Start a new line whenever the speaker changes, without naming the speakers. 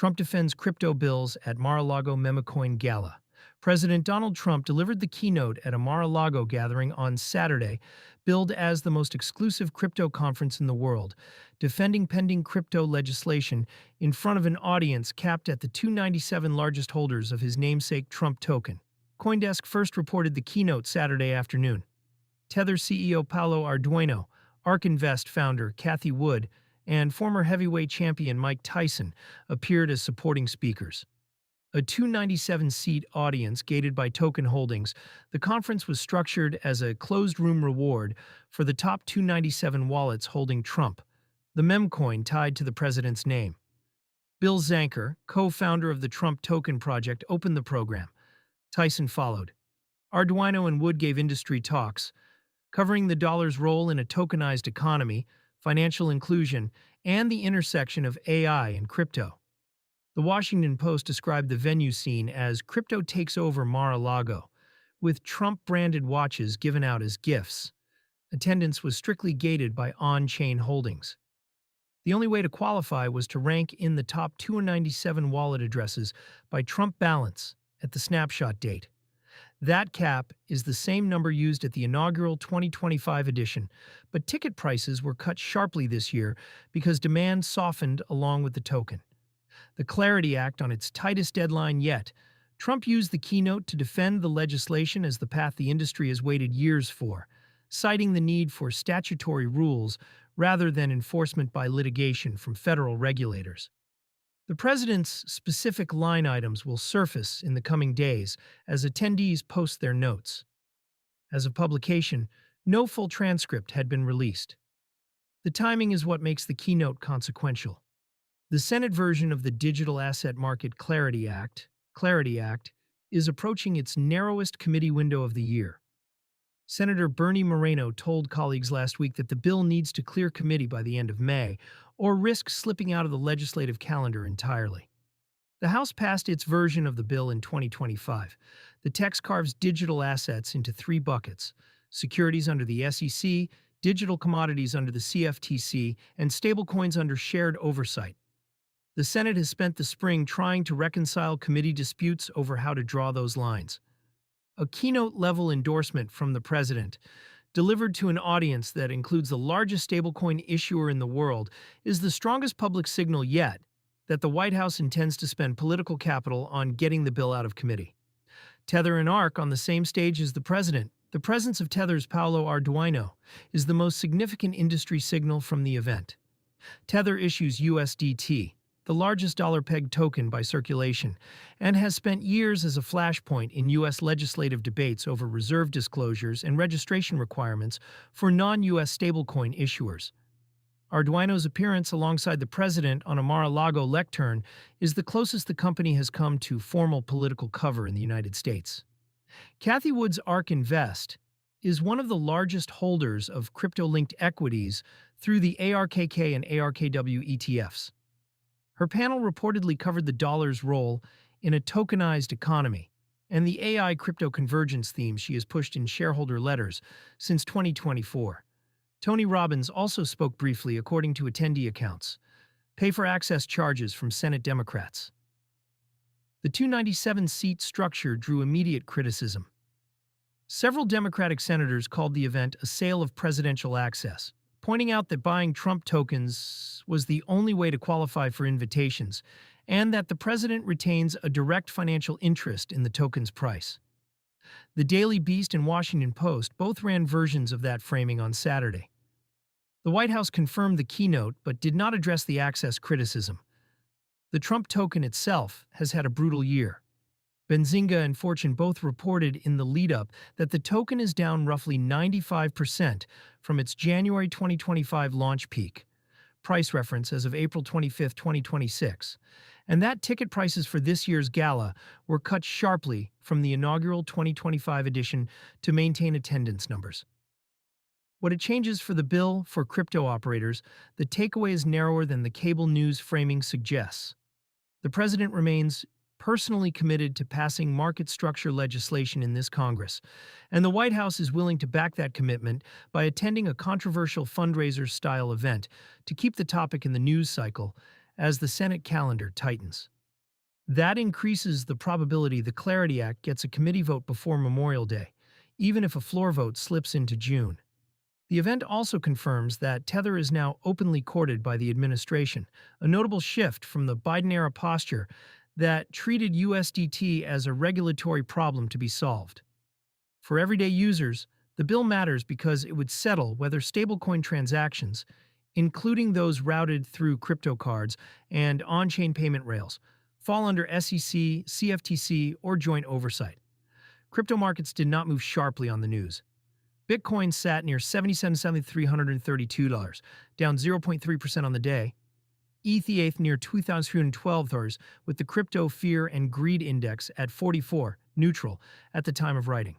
Trump defends crypto bills at Mar-a-Lago Memecoin Gala. President Donald Trump delivered the keynote at a Mar-a-Lago gathering on Saturday, billed as the most exclusive crypto conference in the world, defending pending crypto legislation in front of an audience capped at the 297 largest holders of his namesake Trump token. CoinDesk first reported the keynote Saturday afternoon. Tether CEO Paulo Arduino, ARK Invest founder Cathie Wood, and former heavyweight champion Mike Tyson appeared as supporting speakers. A 297-seat audience gated by token holdings, the conference was structured as a closed-room reward for the top 297 wallets holding Trump, the Memecoin tied to the president's name. Bill Zanker, co-founder of the Trump Token Project, opened the program. Tyson followed. Arduino and Wood gave industry talks, covering the dollar's role in a tokenized economy, financial inclusion, and the intersection of AI and crypto. The Washington Post described the venue scene as "crypto takes over Mar-a-Lago," with Trump-branded watches given out as gifts. Attendance was strictly gated by on-chain holdings. The only way to qualify was to rank in the top 297 wallet addresses by Trump balance at the snapshot date. That cap is the same number used at the inaugural 2025 edition, but ticket prices were cut sharply this year because demand softened along with the token. The Clarity Act on its tightest deadline yet, Trump used the keynote to defend the legislation as the path the industry has waited years for, citing the need for statutory rules rather than enforcement by litigation from federal regulators. The president's specific line items will surface in the coming days as attendees post their notes. As of publication, no full transcript had been released. The timing is what makes the keynote consequential. The Senate version of the Digital Asset Market Clarity Act, is approaching its narrowest committee window of the year. Senator Bernie Moreno told colleagues last week that the bill needs to clear committee by the end of May, or risk slipping out of the legislative calendar entirely. The House passed its version of the bill in 2025. The text carves digital assets into three buckets: securities under the SEC, digital commodities under the CFTC, and stablecoins under shared oversight. The Senate has spent the spring trying to reconcile committee disputes over how to draw those lines. A keynote-level endorsement from the president, delivered to an audience that includes the largest stablecoin issuer in the world, is the strongest public signal yet that the White House intends to spend political capital on getting the bill out of committee. Tether and ARK on the same stage as the president. The presence of Tether's Paulo Arduino is the most significant industry signal from the event. Tether issues USDT, the largest dollar-pegged token by circulation, and has spent years as a flashpoint in U.S. legislative debates over reserve disclosures and registration requirements for non-U.S. stablecoin issuers. Arduino's appearance alongside the president on a Mar-a-Lago lectern is the closest the company has come to formal political cover in the United States. Cathie Wood's ARK Invest is one of the largest holders of crypto-linked equities through the ARKK and ARKW ETFs. Her panel reportedly covered the dollar's role in a tokenized economy and the AI crypto convergence theme she has pushed in shareholder letters since 2024. Tony Robbins also spoke briefly, according to attendee accounts. Pay-for-access charges from Senate Democrats. The 297-seat structure drew immediate criticism. Several Democratic senators called the event a sale of presidential access, pointing out that buying Trump tokens was the only way to qualify for invitations, and that the president retains a direct financial interest in the token's price. The Daily Beast and Washington Post both ran versions of that framing on Saturday. The White House confirmed the keynote but did not address the access criticism. The Trump token itself has had a brutal year. Benzinga and Fortune both reported in the lead-up that the token is down roughly 95% from its January 2025 launch peak, price reference as of April 25, 2026, and that ticket prices for this year's gala were cut sharply from the inaugural 2025 edition to maintain attendance numbers. What it changes for the bill for crypto operators, the takeaway is narrower than the cable news framing suggests. The president remains personally committed to passing market structure legislation in this Congress, and the White House is willing to back that commitment by attending a controversial fundraiser-style event to keep the topic in the news cycle as the Senate calendar tightens. That increases the probability the Clarity Act gets a committee vote before Memorial Day, even if a floor vote slips into June. The event also confirms that Tether is now openly courted by the administration, a notable shift from the Biden-era posture that treated USDT as a regulatory problem to be solved. For everyday users, the bill matters because it would settle whether stablecoin transactions, including those routed through crypto cards and on-chain payment rails, fall under SEC, CFTC, or joint oversight. Crypto markets did not move sharply on the news. Bitcoin sat near $77,332, down 0.3% on the day. ETH near $2,312, with the crypto fear and greed index at 44, neutral, at the time of writing.